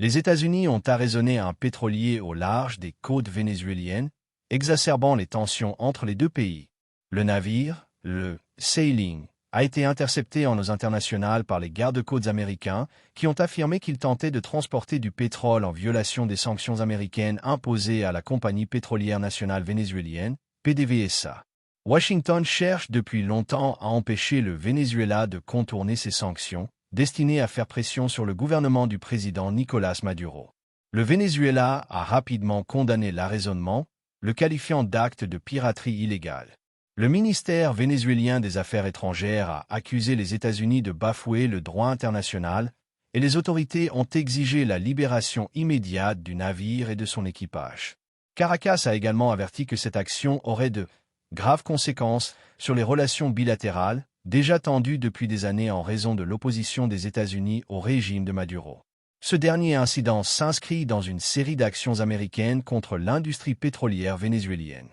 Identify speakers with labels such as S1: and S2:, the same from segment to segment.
S1: Les États-Unis ont arraisonné un pétrolier au large des côtes vénézuéliennes, exacerbant les tensions entre les deux pays. Le navire, le Sailing, a été intercepté en eaux internationales par les gardes-côtes américains qui ont affirmé qu'ils tentaient de transporter du pétrole en violation des sanctions américaines imposées à la compagnie pétrolière nationale vénézuélienne, PDVSA. Washington cherche depuis longtemps à empêcher le Venezuela de contourner ces sanctions, destinées à faire pression sur le gouvernement du président Nicolás Maduro. Le Venezuela a rapidement condamné l'arraisonnement, le qualifiant d'acte de piraterie illégale. Le ministère vénézuélien des Affaires étrangères a accusé les États-Unis de bafouer le droit international et les autorités ont exigé la libération immédiate du navire et de son équipage. Caracas a également averti que cette action aurait de graves conséquences sur les relations bilatérales, déjà tendues depuis des années en raison de l'opposition des États-Unis au régime de Maduro. Ce dernier incident s'inscrit dans une série d'actions américaines contre l'industrie pétrolière vénézuélienne.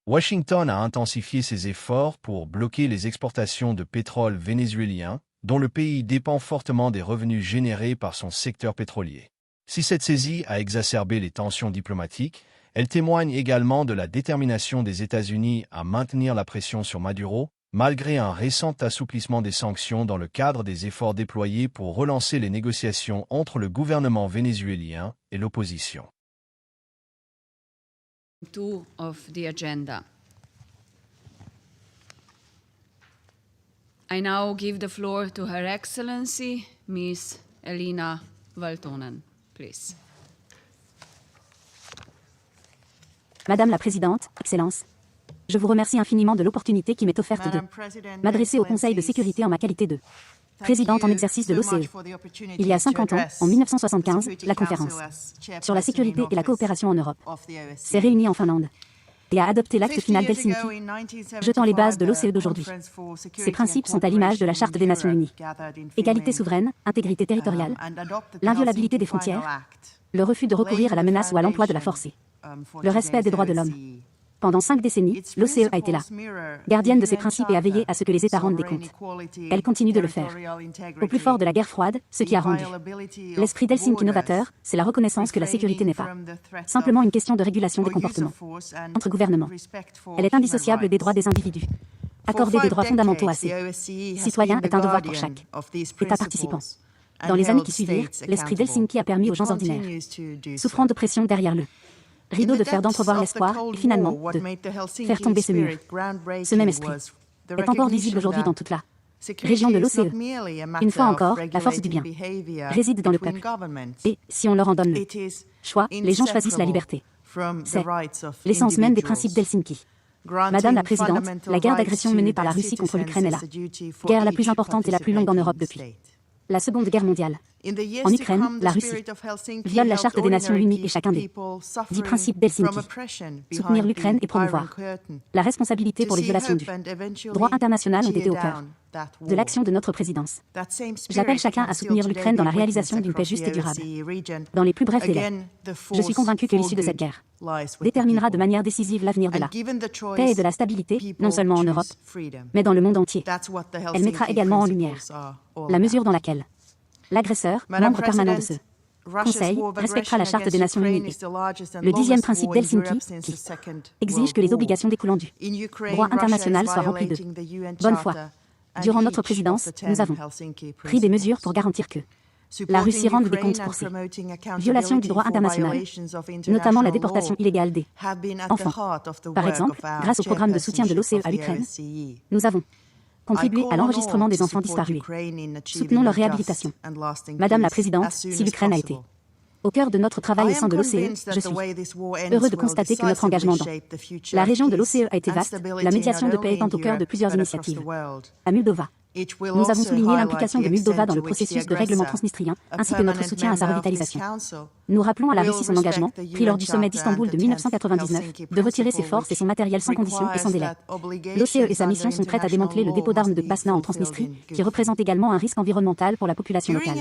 S1: Washington a intensifié ses efforts pour bloquer les exportations de pétrole vénézuélien, dont le pays dépend fortement des revenus générés par son secteur pétrolier. Si cette saisie a exacerbé les tensions diplomatiques, elle témoigne également de la détermination des États-Unis à maintenir la pression sur Maduro, malgré un récent assouplissement des sanctions dans le cadre des efforts déployés pour relancer les négociations entre le gouvernement vénézuélien et l'opposition.
S2: 2 of the agenda. I now give the floor to Her Excellency, Ms. Elina Valtonen, please.
S3: Madame la Présidente, Excellence, je vous remercie infiniment de l'opportunité qui m'est offerte de m'adresser au Conseil de sécurité en ma qualité de présidente en exercice de l'OCE. Il y a 50 ans, en 1975, la conférence sur la sécurité et la coopération en Europe s'est réunie en Finlande et a adopté l'acte final d'Helsinki, jetant les bases de l'OCE d'aujourd'hui. Ces principes sont à l'image de la Charte des Nations Unies. Égalité souveraine, intégrité territoriale, l'inviolabilité des frontières, le refus de recourir à la menace ou à l'emploi de la force, le respect des droits de l'homme. Pendant 5 décennies, l'OCE a été là, gardienne de ces principes et a veillé à ce que les États rendent des comptes. Elle continue de le faire. Au plus fort de la guerre froide, ce qui a rendu l'esprit d'Helsinki novateur, c'est la reconnaissance que la sécurité n'est pas simplement une question de régulation des comportements entre gouvernements. Elle est indissociable des droits des individus. Accorder des droits fondamentaux à ses citoyens est un devoir pour chaque État participant. Dans les années qui suivirent, l'esprit d'Helsinki a permis aux gens ordinaires, souffrant d'oppression derrière le rideau de fer d'entrevoir l'espoir et finalement de faire tomber ce mur. Ce même esprit est encore visible aujourd'hui dans toute la région de l'OCE. Une fois encore, la force du bien réside dans le peuple. Et si on leur en donne le choix, les gens choisissent la liberté. C'est l'essence même des principes d'Helsinki. Madame la Présidente, la guerre d'agression menée par la Russie contre l'Ukraine est la guerre la plus importante et la plus longue en Europe depuis la Seconde Guerre mondiale. En Ukraine, la Russie viole la Charte des Nations Unies et chacun des 10 principes d'Helsinki. Soutenir l'Ukraine et promouvoir la responsabilité pour les violations du droit international ont été au cœur de l'action de notre présidence. J'appelle chacun à soutenir l'Ukraine dans la réalisation d'une paix juste et durable, dans les plus brefs délais. Je suis convaincu que l'issue de cette guerre déterminera de manière décisive l'avenir de la paix et de la stabilité, non seulement en Europe, mais dans le monde entier. Elle mettra également en lumière la mesure dans laquelle l'agresseur, membre permanent de ce Conseil, respectera la Charte des Nations Unies et le 10e principe d'Helsinki, qui exige que les obligations découlant du droit international soient remplies de bonne foi. Durant notre présidence, nous avons pris des mesures pour garantir que la Russie rende des comptes pour ses violations du droit international, notamment la déportation illégale des enfants. Par exemple, grâce au programme de soutien de l'OCE à l'Ukraine, nous avons contribuer à l'enregistrement des enfants disparus. Soutenons leur réhabilitation. Madame la Présidente, si l'Ukraine a été au cœur de notre travail au sein de l'OCE, je suis heureux de constater que notre engagement dans la région de l'OCE a été vaste, la médiation de paix étant au cœur de plusieurs initiatives. À Moldova, nous avons souligné l'implication de Moldova dans le processus de règlement transnistrien, ainsi que notre soutien à sa revitalisation. Nous rappelons à la Russie son engagement, pris lors du sommet d'Istanbul de 1999, de retirer ses forces et son matériel sans condition et sans délai. L'OCE et sa mission sont prêtes à démanteler le dépôt d'armes de Krasna en Transnistrie, qui représente également un risque environnemental pour la population locale.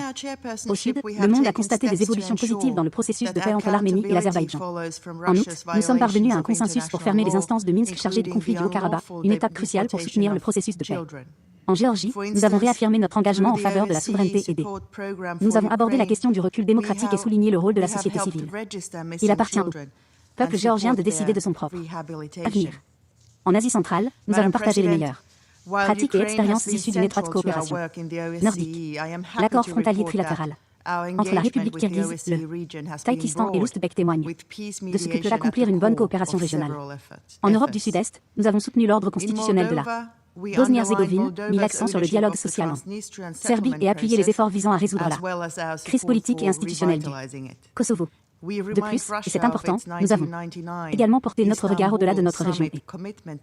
S3: Au sud, le monde a constaté des évolutions positives dans le processus de paix entre l'Arménie et l'Azerbaïdjan. En août, nous sommes parvenus à un consensus pour fermer les instances de Minsk chargées du conflit du Haut-Karabakh, une étape cruciale pour soutenir le processus de paix. En Géorgie, nous avons réaffirmé notre engagement en faveur de la souveraineté aidée. Nous avons abordé la question du recul démocratique et souligné le rôle de la société civile. Il appartient au peuple géorgien de décider de son propre avenir. En Asie centrale, nous avons partagé les meilleures pratiques et expériences issues d'une étroite coopération nordique. L'accord frontalier trilatéral entre la République kirghize, le Tadjikistan et l'Ouzbékistan témoigne de ce que peut accomplir une bonne coopération régionale. En Europe du Sud-Est, nous avons soutenu l'ordre constitutionnel de la Bosnie-Herzégovine, mis l'accent sur le dialogue social en Serbie et appuyé les efforts visant à résoudre la crise politique et institutionnelle du Kosovo. De plus, et c'est important, nous avons également porté notre regard au-delà de notre région et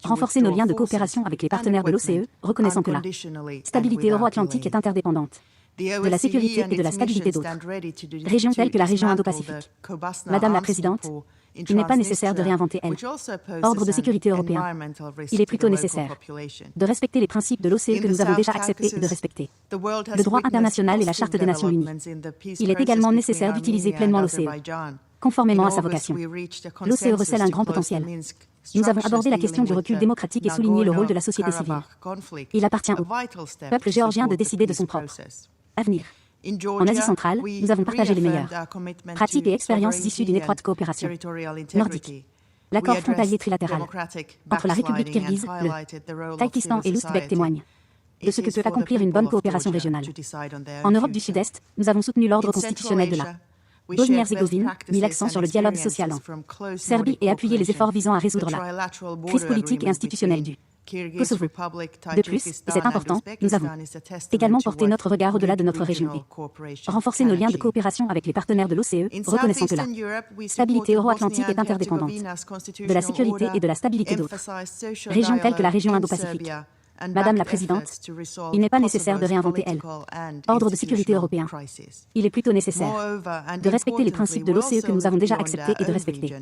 S3: renforcé nos liens de coopération avec les partenaires de l'OCE, reconnaissant que la stabilité euro-atlantique est interdépendante de la sécurité et de la stabilité d'autres régions telles que la région Indo-Pacifique. Madame la Présidente, il n'est pas nécessaire de réinventer l'ordre de sécurité européen. Il est plutôt nécessaire de respecter les principes de l'OCE que nous avons déjà acceptés et de respecter le droit international et la Charte des Nations Unies. Il est également nécessaire d'utiliser pleinement l'OCE, conformément à sa vocation. L'OCE recèle un grand potentiel. Nous avons abordé la question du recul démocratique et souligné le rôle de la société civile. Il appartient au peuple géorgien de décider de son propre avenir. En Asie centrale, nous avons partagé les meilleures pratiques et expériences issues d'une étroite coopération nordique. L'accord frontalier trilatéral entre la République kirghize, le Tadjikistan et l'Ouzbékistan témoigne de ce que peut accomplir une bonne coopération régionale. En Europe du Sud-Est, nous avons soutenu l'ordre constitutionnel de la Bosnie-Herzégovine, mis l'accent sur le dialogue social en Serbie et appuyé les efforts visant à résoudre la crise politique et institutionnelle du Kosovo. De plus, et c'est important, nous avons également porté notre regard au-delà de notre région et renforcé nos liens de coopération avec les partenaires de l'OCE, reconnaissant que la stabilité euro-atlantique est interdépendante de la sécurité et de la stabilité d'autres régions telles que la région Indo-Pacifique. Madame la Présidente, il n'est pas nécessaire de réinventer l'ordre de sécurité européen. Il est plutôt nécessaire de respecter les principes de l'OCE que nous avons déjà acceptés et de respecter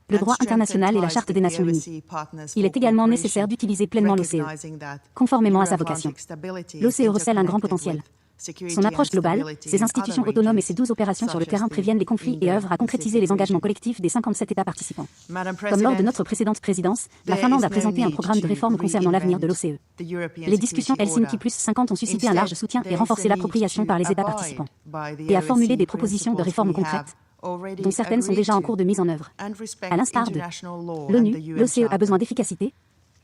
S3: le droit international et la Charte des Nations Unies. Il est également nécessaire d'utiliser pleinement l'OCE, conformément à sa vocation. L'OCE recèle un grand potentiel. Son approche globale, ses institutions autonomes et ses 12 opérations sur le terrain préviennent les conflits et œuvrent à concrétiser les engagements collectifs des 57 États participants. Comme lors de notre précédente présidence, la Finlande a présenté un programme de réforme concernant l'avenir de l'OCE. Les discussions Helsinki plus 50 ont suscité un large soutien et renforcé l'appropriation par les États participants, et a formulé des propositions de réformes concrètes, dont certaines sont déjà en cours de mise en œuvre. À l'instar de l'ONU, l'OCE a besoin d'efficacité,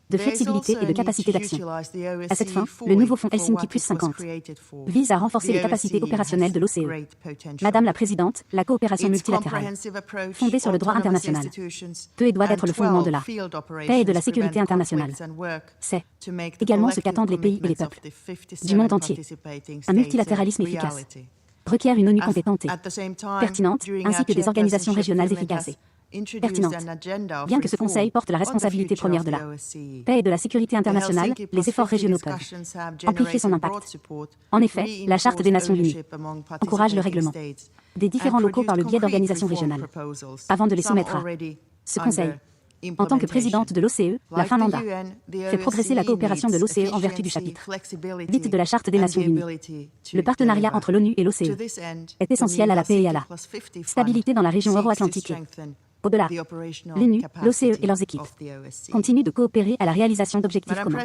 S3: de flexibilité et de capacité d'action. À cette fin, le nouveau fonds Helsinki plus 50 vise à renforcer les capacités opérationnelles de l'OCE. Madame la Présidente, la coopération multilatérale, fondée sur le droit international, peut et doit être le fondement de la paix et de la sécurité internationale. C'est également ce qu'attendent les pays et les peuples du monde entier. Un multilatéralisme efficace requiert une ONU compétente et pertinente, ainsi que des organisations régionales efficaces et pertinentes. Bien que ce Conseil porte la responsabilité première de la paix et de la sécurité internationale, les efforts régionaux peuvent amplifier son impact. En effet, la Charte des Nations Unies encourage le règlement des différends locaux par le biais d'organisations régionales, avant de les soumettre à ce Conseil. En tant que présidente de l'OCE, la Finlande a fait progresser la coopération de l'OCE en vertu du chapitre 8 de la Charte des Nations Unies. Le partenariat entre l'ONU et l'OCE est essentiel à la paix et à la stabilité dans la région euro-atlantique. Au-delà, l'ONU, l'OCE et leurs équipes continuent de coopérer à la réalisation d'objectifs communs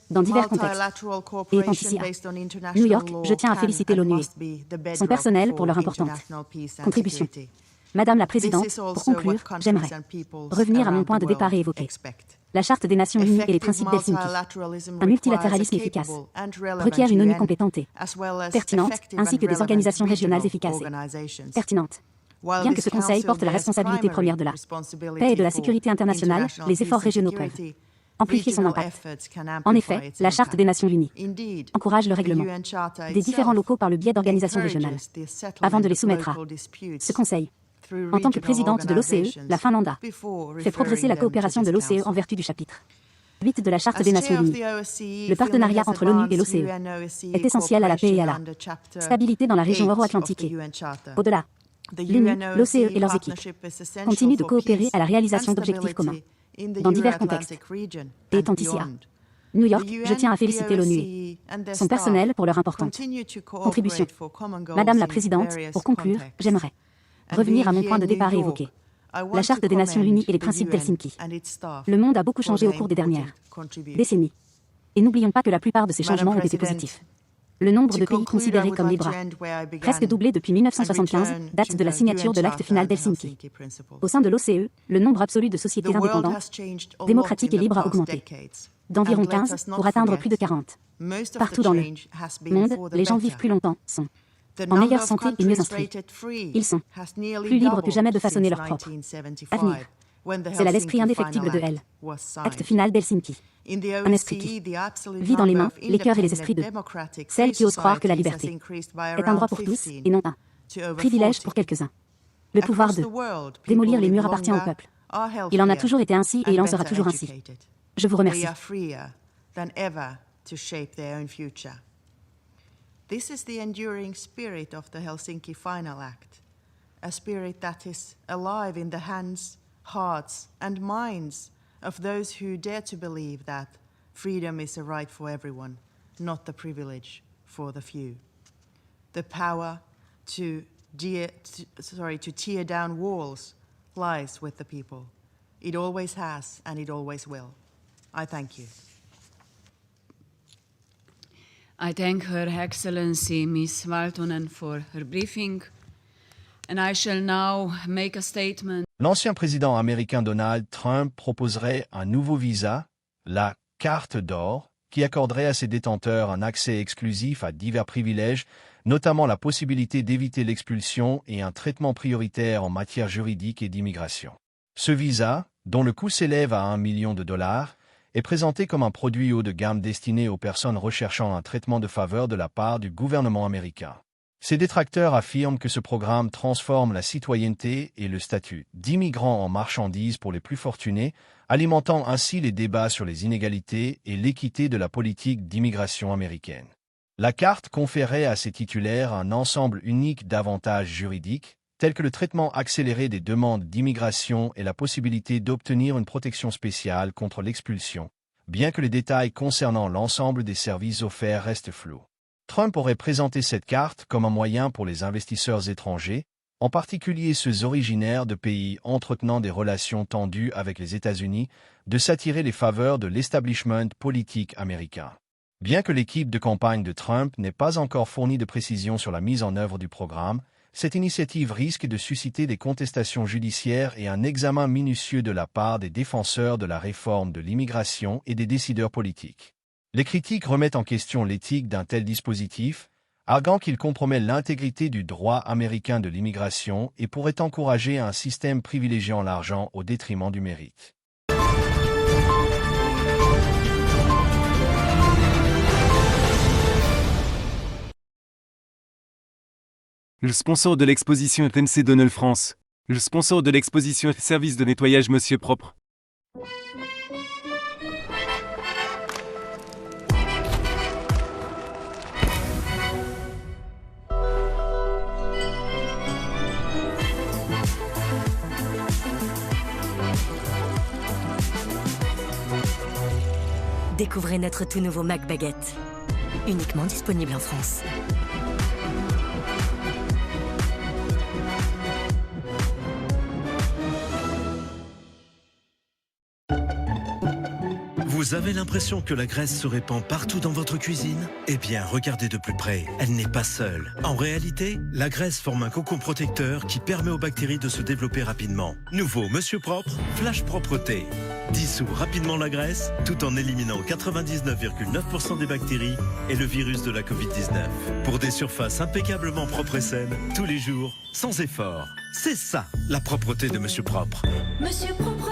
S3: dans divers contextes. Et étant ici à New York, je tiens à féliciter l'ONU et son personnel pour leur importante contribution. Madame la Présidente, pour conclure, j'aimerais revenir à mon point de départ et évoquer la Charte des Nations Unies et les principes d'Helsinki. Un multilatéralisme efficace requiert une ONU compétente et pertinente, ainsi que des organisations régionales efficaces et pertinentes. Bien que ce Conseil porte la responsabilité première de la paix et de la sécurité internationale, les efforts régionaux peuvent amplifier son impact. En effet, la Charte des Nations Unies encourage le règlement des différends locaux par le biais d'organisations régionales, avant de les soumettre à ce Conseil. En tant que présidente de l'OCE, la Finlande a fait progresser la coopération de l'OCE en vertu du chapitre 8 de la Charte des Nations Unies. Le partenariat entre l'ONU et l'OCE est essentiel à la paix et à la stabilité dans la région euro-atlantique et au-delà. L'ONU, l'OCE et leurs équipes continuent de coopérer à la réalisation d'objectifs communs dans divers contextes. Et étant ici à New York, je tiens à féliciter l'ONU et son personnel pour leur importante contribution. Madame la Présidente, pour conclure, j'aimerais revenir à mon point de départ et évoquer la Charte des Nations Unies et les principes d'Helsinki. Le monde a beaucoup changé au cours des dernières décennies. Et n'oublions pas que la plupart de ces changements ont été positifs. Le nombre de pays considérés comme libres a presque doublé depuis 1975, date de la signature de l'acte final d'Helsinki. Au sein de l'OCE, le nombre absolu de sociétés indépendantes, démocratiques et libres a augmenté, d'environ 15 pour atteindre plus de 40. Partout dans le monde, les gens vivent plus longtemps, sont en meilleure santé et mieux instruits. Ils sont plus libres que jamais de façonner leur propre avenir. C'est là l'esprit indéfectible de L. Acte final d'Helsinki. Un esprit qui vit dans les mains, les cœurs et les esprits de celles qui osent croire que la liberté est un droit pour tous et non un privilège pour quelques-uns. Le pouvoir de démolir les murs appartient au peuple. Il en a toujours été ainsi et il en sera toujours ainsi. Je vous remercie.
S4: This is the enduring spirit of the Helsinki Final Act, a spirit that is alive in the hands, hearts, and minds of those who dare to believe that freedom is a right for everyone, not the privilege for the few. The power to tear down walls lies with the people. It always has and it always will. I thank you.
S2: I thank Her Excellency Ms. Valtonen for her briefing, and I shall now make a statement.
S1: L'ancien président américain Donald Trump proposerait un nouveau visa, la carte d'or, qui accorderait à ses détenteurs un accès exclusif à divers privilèges, notamment la possibilité d'éviter l'expulsion et un traitement prioritaire en matière juridique et d'immigration. Ce visa, dont le coût s'élève à $1 million, est présenté comme un produit haut de gamme destiné aux personnes recherchant un traitement de faveur de la part du gouvernement américain. Ses détracteurs affirment que ce programme transforme la citoyenneté et le statut d'immigrant en marchandise pour les plus fortunés, alimentant ainsi les débats sur les inégalités et l'équité de la politique d'immigration américaine. La carte conférait à ses titulaires un ensemble unique d'avantages juridiques, tels que le traitement accéléré des demandes d'immigration et la possibilité d'obtenir une protection spéciale contre l'expulsion, bien que les détails concernant l'ensemble des services offerts restent flous. Trump aurait présenté cette carte comme un moyen pour les investisseurs étrangers, en particulier ceux originaires de pays entretenant des relations tendues avec les États-Unis, de s'attirer les faveurs de l'establishment politique américain. Bien que l'équipe de campagne de Trump n'ait pas encore fourni de précisions sur la mise en œuvre du programme, cette initiative risque de susciter des contestations judiciaires et un examen minutieux de la part des défenseurs de la réforme de l'immigration et des décideurs politiques. Les critiques remettent en question l'éthique d'un tel dispositif, arguant qu'il compromet l'intégrité du droit américain de l'immigration et pourrait encourager un système privilégiant l'argent au détriment du mérite.
S5: Le sponsor de l'exposition est MC Donald France. Le sponsor de l'exposition est Service de nettoyage Monsieur Propre.
S6: Découvrez notre tout nouveau Mac Baguette, uniquement disponible en France.
S7: Vous avez l'impression que la graisse se répand partout dans votre cuisine? Eh bien, regardez de plus près, elle n'est pas seule. En réalité, la graisse forme un cocon protecteur qui permet aux bactéries de se développer rapidement. Nouveau Monsieur Propre, Flash Propreté. Dissout rapidement la graisse, tout en éliminant 99,9% des bactéries et le virus de la Covid-19. Pour des surfaces impeccablement propres et saines, tous les jours, sans effort. C'est ça, la propreté de Monsieur Propre.
S6: Monsieur Propre.